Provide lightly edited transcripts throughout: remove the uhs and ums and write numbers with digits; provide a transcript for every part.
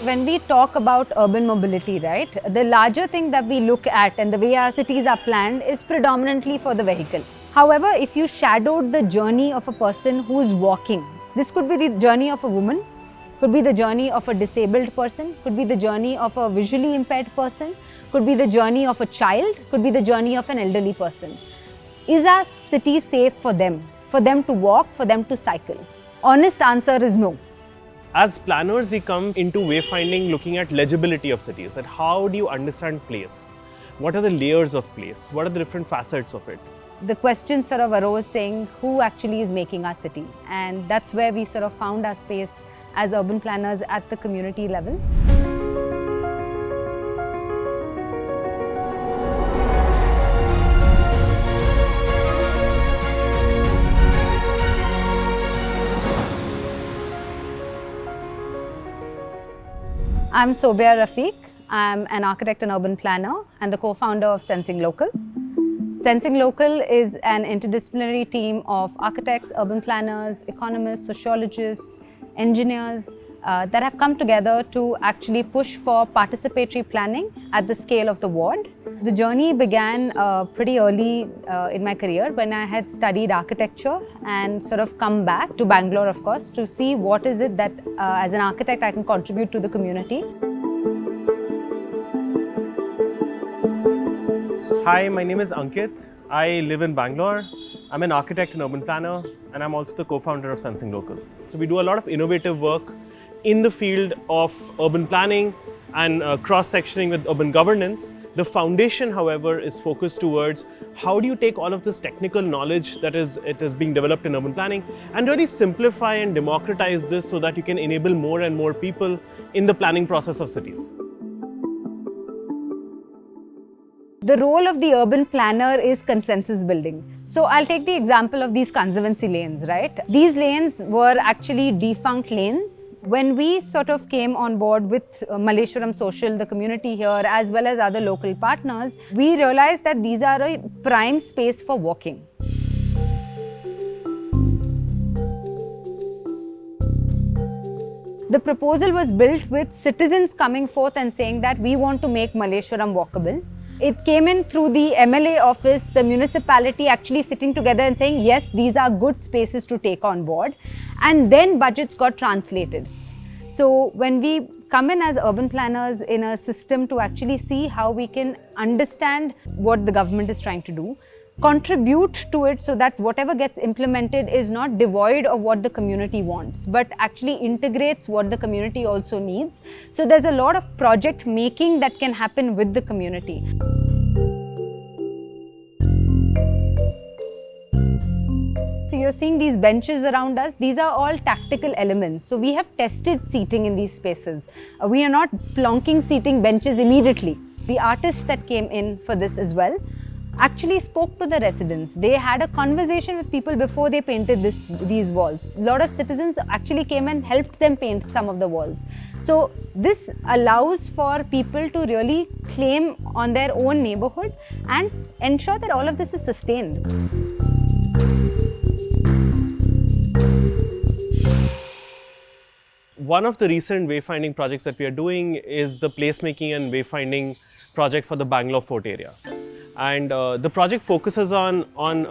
When we talk about urban mobility, right, the larger thing that we look at and the way our cities are planned is predominantly for the vehicle. However, if you shadowed the journey of a person who's walking, this could be the journey of a woman, could be the journey of a disabled person, could be the journey of a visually impaired person, could be the journey of a child, could be the journey of an elderly person. Is our city safe for them to walk, for them to cycle? Honest answer is no. As planners, we come into wayfinding looking at legibility of cities, at how do you understand place? What are the layers of place? What are the different facets of it? The question sort of arose saying, who actually is making our city? And that's where we sort of found our space as urban planners at the community level. I'm Sobia Rafiq. I'm an architect and urban planner and the co-founder of Sensing Local. Sensing Local is an interdisciplinary team of architects, urban planners, economists, sociologists, engineers that have come together to actually push for participatory planning at the scale of the ward. The journey began pretty early in my career when I had studied architecture and sort of come back to Bangalore, of course, to see what is it that as an architect I can contribute to the community. Hi, my name is Ankit. I live in Bangalore. I'm an architect and urban planner, and I'm also the co-founder of Sensing Local. So we do a lot of innovative work in the field of urban planning and cross-sectioning with urban governance. The foundation, however, is focused towards how do you take all of this technical knowledge that is being developed in urban planning and really simplify and democratize this so that you can enable more and more people in the planning process of cities. The role of the urban planner is consensus building. So I'll take the example of these conservancy lanes, right? These lanes were actually defunct lanes. When we sort of came on board with Malleshwaram Social, the community here, as well as other local partners, we realized that these are a prime space for walking. The proposal was built with citizens coming forth and saying that we want to make Malleshwaram walkable. It came in through the MLA office, the municipality actually sitting together and saying, yes, these are good spaces to take on board. And then budgets got translated. So when we come in as urban planners in a system to actually see how we can understand what the government is trying to do, contribute to it so that whatever gets implemented is not devoid of what the community wants, but actually integrates what the community also needs. So there's a lot of project making that can happen with the community. So you're seeing these benches around us. These are all tactical elements. So we have tested seating in these spaces. We are not plonking seating benches immediately. The artists that came in for this as well actually spoke to the residents. They had a conversation with people before they painted these walls. A lot of citizens actually came and helped them paint some of the walls. So this allows for people to really claim on their own neighborhood and ensure that all of this is sustained. One of the recent wayfinding projects that we are doing is the placemaking and wayfinding project for the Bangalore Fort area. And the project focuses on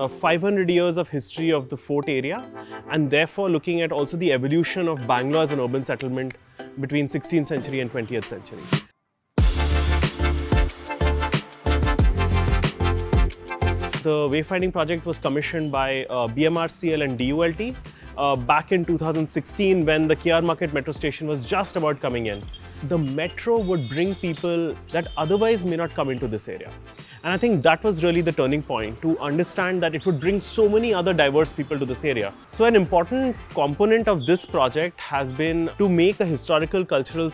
500 years of history of the fort area and therefore looking at also the evolution of Bangalore as an urban settlement between 16th century and 20th century. The wayfinding project was commissioned by BMRCL and DULT back in 2016 when the KR Market metro station was just about coming in. The metro would bring people that otherwise may not come into this area. And I think that was really the turning point, to understand that it would bring so many other diverse people to this area. So an important component of this project has been to make the historical, cultural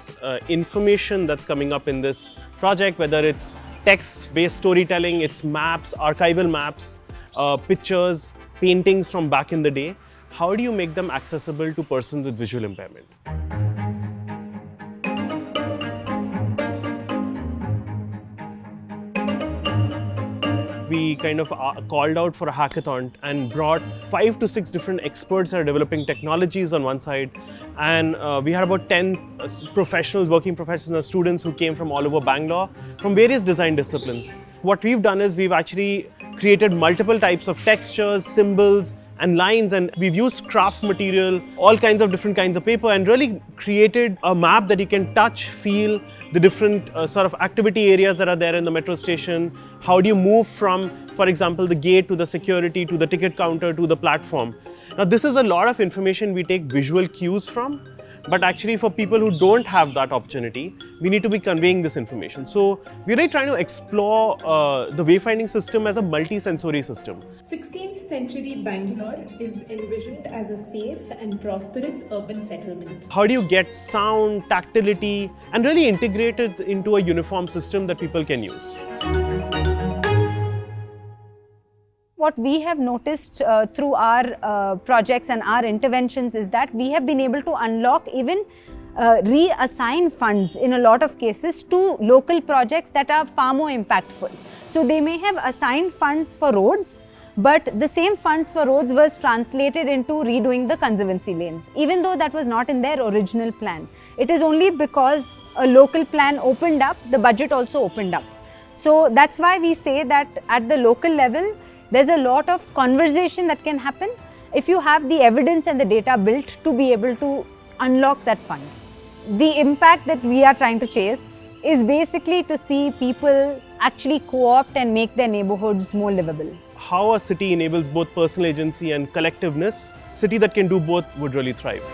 information that's coming up in this project, whether it's text-based storytelling, it's maps, archival maps, pictures, paintings from back in the day. How do you make them accessible to persons with visual impairment? we kind of called out for a hackathon and brought 5 to 6 different experts that are developing technologies on one side. And we had about 10 professionals, working professionals, students who came from all over Bangalore from various design disciplines. What we've done is we've actually created multiple types of textures, symbols, and lines, and we've used craft material, all kinds of different kinds of paper, and really created a map that you can touch, feel the different sort of activity areas that are there in the metro station. How do you move from, for example, the gate to the security, to the ticket counter, to the platform? Now, this is a lot of information we take visual cues from, but actually for people who don't have that opportunity, we need to be conveying this information. So we're really trying to explore the wayfinding system as a multi-sensory system. 16th century Bangalore is envisioned as a safe and prosperous urban settlement. How do you get sound, tactility, and really integrate it into a uniform system that people can use? What we have noticed through our projects and our interventions is that we have been able to unlock, even reassign funds in a lot of cases to local projects that are far more impactful. So they may have assigned funds for roads, but the same funds for roads was translated into redoing the conservancy lanes, even though that was not in their original plan. It is only because a local plan opened up, the budget also opened up. So that's why we say that at the local level, there's a lot of conversation that can happen if you have the evidence and the data built to be able to unlock that fund. The impact that we are trying to chase is basically to see people actually co-opt and make their neighborhoods more livable. How a city enables both personal agency and collectiveness, a city that can do both would really thrive.